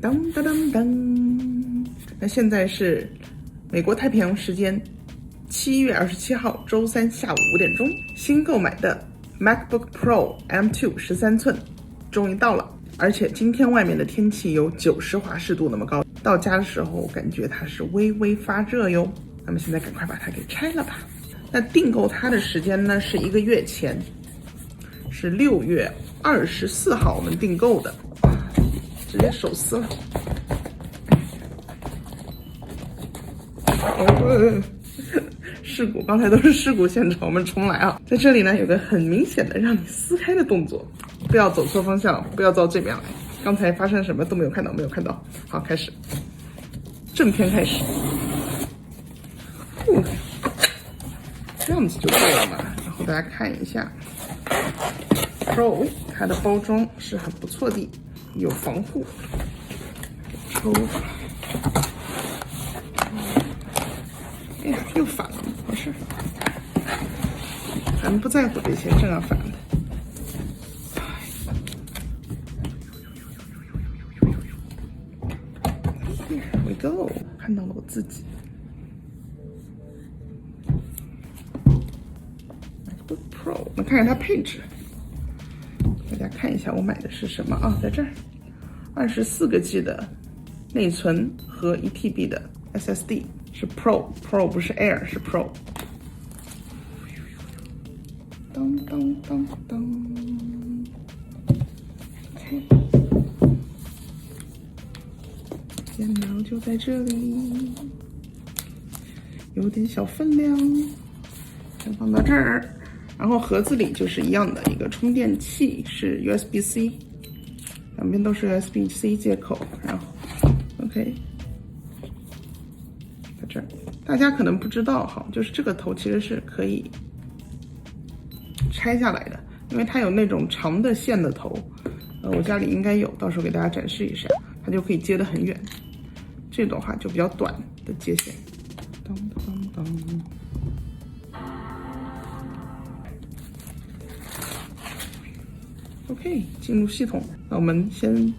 当当当当，那现在是美国太平洋时间7月27号周三下午5点钟，新购买的 MacBook Pro M2 13寸终于到了，而且今天外面的天气有90华氏度那么高，到家的时候感觉它是微微发热哟。那么现在赶快把它给拆了吧。那订购它的时间呢是1个月前，是6月24号我们订购的，直接手撕了。事故，刚才都是事故现场，我们重来啊！在这里呢，有个很明显的让你撕开的动作，不要走错方向，不要到这边来。刚才发生什么都没有看到，没有看到。好，开始，正片开始。这样子就对了嘛。然后大家看一下 Pro 它的包装是很不错的，有防护。抽，哎呀，又反了，没事，咱们不在乎这些正要反的。Here we go， 看到了我自己。MacBook Pro， 我们看看它配置。大家看一下我买的是什么啊？在这儿，24个 G 的内存和1TB 的 SSD， 是 Pro 不是 Air， 是 Pro。当当当当 ，OK， 电脑就在这里，有点小分量，先放到这儿。然后盒子里就是一样的一个充电器，是 USB-C， 两边都是 USB-C 接口，然后 OK， 在这儿，大家可能不知道哈，就是这个头其实是可以拆下来的，因为它有那种长的线的头，我家里应该有，到时候给大家展示一下，它就可以接得很远。这种的话就比较短的接线。当当当。OK， 进入系统，那我们先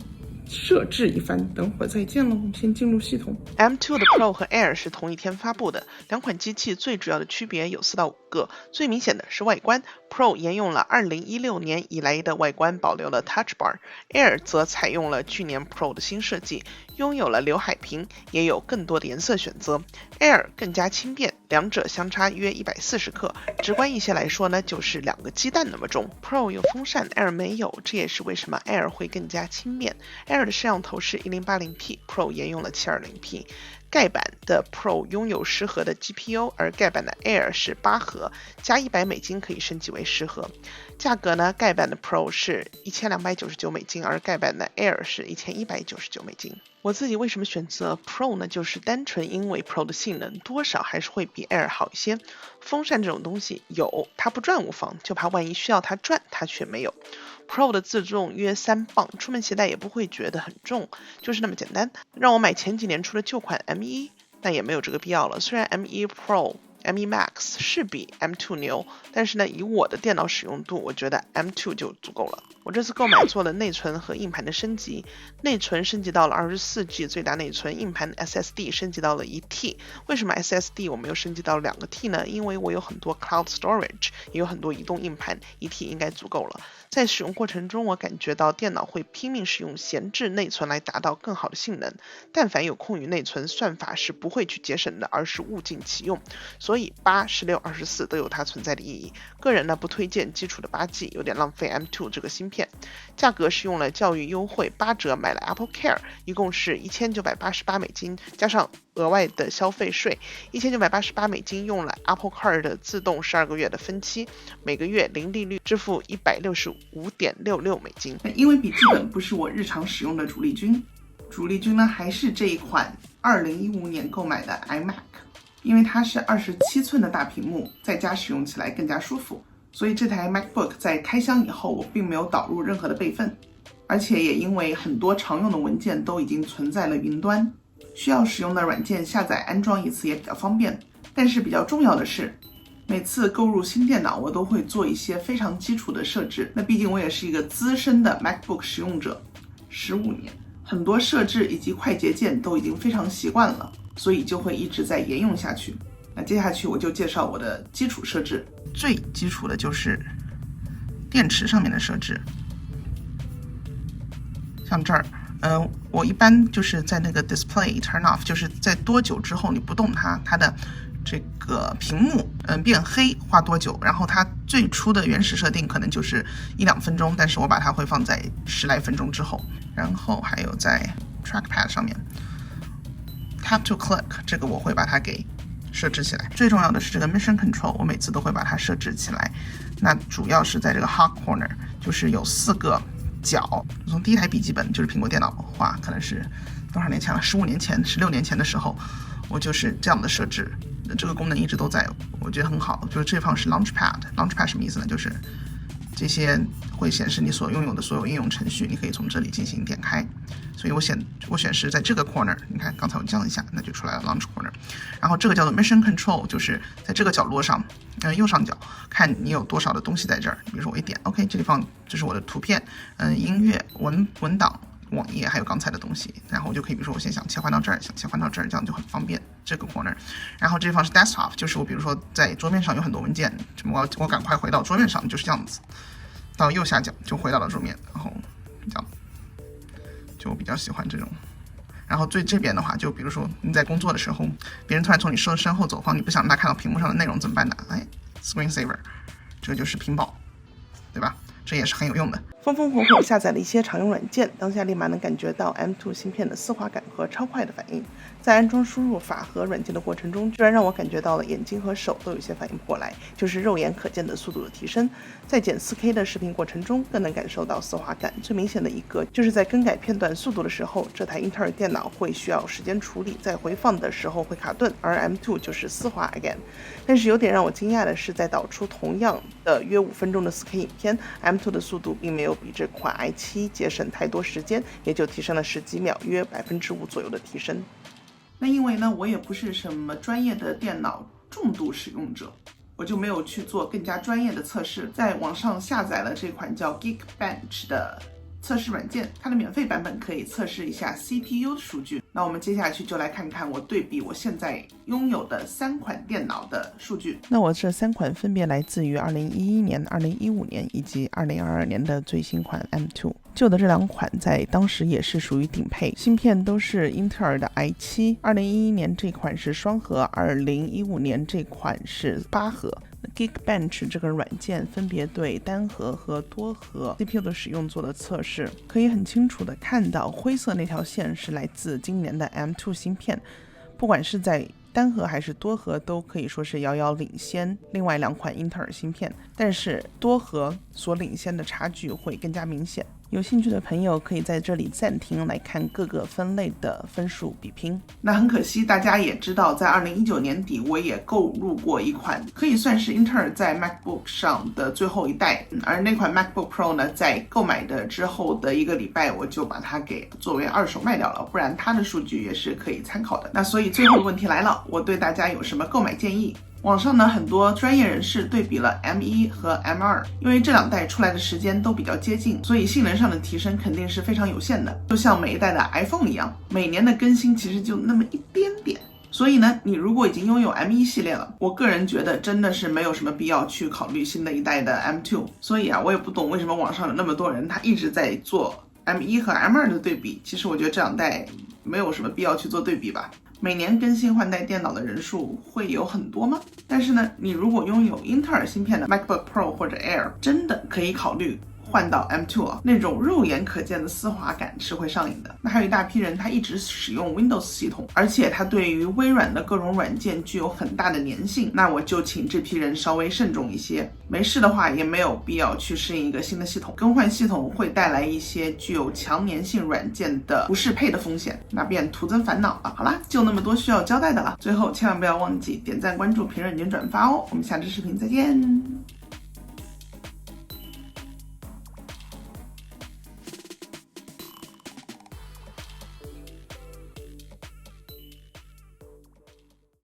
设置一番，等会儿再见了。我们先进入系统。M2 的 Pro 和 Air 是同一天发布的，两款机器最主要的区别有4到5个。最明显的是外观 ，Pro 沿用了2016年以来的外观，保留了 Touch Bar，Air 则采用了去年 Pro 的新设计，拥有了刘海屏，也有更多的颜色选择。Air 更加轻便，两者相差约140克，直观一些来说呢，就是2个鸡蛋那么重。Pro 有风扇 ，Air 没有，这也是为什么 Air 会更加轻便。Air 的摄像头是 1080p，Pro 沿用了 720p。盖板的 Pro 拥有10核的 GPU， 而盖板的 Air 是8核，加$100可以升级为10核。价格呢，盖板的 Pro 是$1299，而盖板的 Air 是$1199。我自己为什么选择 Pro 呢？就是单纯因为 Pro 的性能多少还是会比 Air 好一些。风扇这种东西有，它不转无妨，就怕万一需要它转，它却没有。Pro 的自重约3磅，出门携带也不会觉得很重，就是那么简单。让我买前几年出的旧款 M1， 但也没有这个必要了。虽然 M1 Pro、M1 Max 是比 M2 牛，但是呢，以我的电脑使用度，我觉得 M2 就足够了。我这次购买做了内存和硬盘的升级，内存升级到了24G 最大内存，硬盘 SSD 升级到了1T。为什么 SSD 我没有升级到2个 T 呢？因为我有很多 Cloud Storage， 也有很多移动硬盘，1T 应该足够了。在使用过程中，我感觉到电脑会拼命使用闲置内存来达到更好的性能。但凡有空余内存，算法是不会去节省的，而是物尽其用。所以8、16、24都有它存在的意义。个人呢不推荐基础的8G， 有点浪费 M2 这个芯片。价格是用了教育优惠8折买了 Apple Care， 一共是$1988，加上额外的消费税，$1988用了 Apple Care 的自动12个月的分期，每个月零利率支付$165.66。因为笔记本不是我日常使用的主力军，主力军呢还是这一款2015年购买的 iMac， 因为它是27寸的大屏幕，在家使用起来更加舒服。所以这台 MacBook 在开箱以后，我并没有导入任何的备份，而且也因为很多常用的文件都已经存在了云端，需要使用的软件下载安装一次也比较方便。但是比较重要的是，每次购入新电脑，我都会做一些非常基础的设置。那毕竟我也是一个资深的 MacBook 使用者，15年，很多设置以及快捷键都已经非常习惯了，所以就会一直在沿用下去。那接下去我就介绍我的基础设置。最基础的就是电池上面的设置，像这儿我一般就是在那个 display turn off， 就是在多久之后你不动它，它的这个屏幕变黑花多久，然后它最初的原始设定可能就是1-2分钟，但是我把它会放在10来分钟之后。然后还有在 trackpad 上面 tap to click， 这个我会把它给设置起来。最重要的是这个 mission control， 我每次都会把它设置起来。那主要是在这个 hot corner， 就是有4个角。从第一台笔记本就是苹果电脑的话，可能是多少年前了，15年前、16年前的时候，我就是这样的设置。这个功能一直都在，我觉得很好。就是这方是 launchpad 什么意思呢？就是这些会显示你所拥有的所有应用程序，你可以从这里进行点开。所以我选是在这个 corner， 你看刚才我降一下，那就出来了 launch corner。然后这个叫做 mission control， 就是在这个角落上，右上角看你有多少的东西在这儿。比如说我一点 OK， 这地方这是我的图片，音乐、文档、网页，还有刚才的东西。然后我就可以，比如说我先想切换到这儿，想切换到这儿，这样就很方便。这个 corner， 然后这地方是 desktop， 就是我比如说在桌面上有很多文件，我赶快回到桌面上，就是这样子。到右下角就回到了桌面，然后这样，就我比较喜欢这种。然后最这边的话，就比如说你在工作的时候，别人突然从你身后走晃，你不想让他看到屏幕上的内容怎么办呢？Screen Saver， 这个就是屏保，对吧？这也是很有用的。风风火火下载了一些常用软件，当下立马能感觉到 M2 芯片的丝滑感和超快的反应。在安装输入法和软件的过程中，居然让我感觉到了眼睛和手都有些反应不过来，就是肉眼可见的速度的提升。在剪 4K 的视频过程中，更能感受到丝滑感。最明显的一个就是在更改片段速度的时候，这台英特尔电脑会需要时间处理，在回放的时候会卡顿，而 M2 就是丝滑 again。但是有点让我惊讶的是，在导出同样的约5分钟的 4K 影片， M2 的速度并没有比这款 i7 节省太多时间，也就提升了10几秒，约5%左右的提升。那因为呢，我也不是什么专业的电脑重度使用者，我就没有去做更加专业的测试，在网上下载了这款叫 Geekbench 的测试软件，它的免费版本可以测试一下 CPU 的数据。那我们接下去就来看看我对比我现在拥有的3款电脑的数据。那我这3款分别来自于2011年、2015年以及2022年的最新款 M2。旧的这2款在当时也是属于顶配，芯片都是英特尔的 i7， 2011年这款是双核，2015年这款是8核。Geekbench 这个软件分别对单核和多核 CPU 的使用做了测试，可以很清楚的看到灰色那条线是来自今年的 M2 芯片，不管是在单核还是多核都可以说是遥遥领先另外2款英特尔芯片，但是多核所领先的差距会更加明显。有兴趣的朋友可以在这里暂停来看各个分类的分数比拼。那很可惜，大家也知道，在2019年底我也购入过一款可以算是英特尔在 MacBook 上的最后一代，而那款 MacBook Pro 呢，在购买的之后的1个礼拜我就把它给作为二手卖掉了，不然它的数据也是可以参考的。那所以最后的问题来了，我对大家有什么购买建议？网上呢，很多专业人士对比了 M1 和 M2， 因为这2代出来的时间都比较接近，所以性能上的提升肯定是非常有限的，就像每一代的 iPhone 一样，每年的更新其实就那么一点点。所以呢，你如果已经拥有 M1 系列了，我个人觉得真的是没有什么必要去考虑新的一代的 M2。所以啊，我也不懂为什么网上有那么多人他一直在做 M1 和 M2 的对比，其实我觉得这2代没有什么必要去做对比吧。每年更新换代电脑的人数会有很多吗？但是呢，你如果拥有英特尔芯片的 MacBook Pro 或者 Air， 真的可以考虑换到 M2 啊，那种肉眼可见的丝滑感是会上瘾的。那还有一大批人他一直使用 Windows 系统，而且他对于微软的各种软件具有很大的粘性，那我就请这批人稍微慎重一些。没事的话也没有必要去适应一个新的系统，更换系统会带来一些具有强粘性软件的不适配的风险，那便徒增烦恼了。好啦，就那么多需要交代的了。最后千万不要忘记点赞、关注、评论、点转发哦。我们下支视频再见。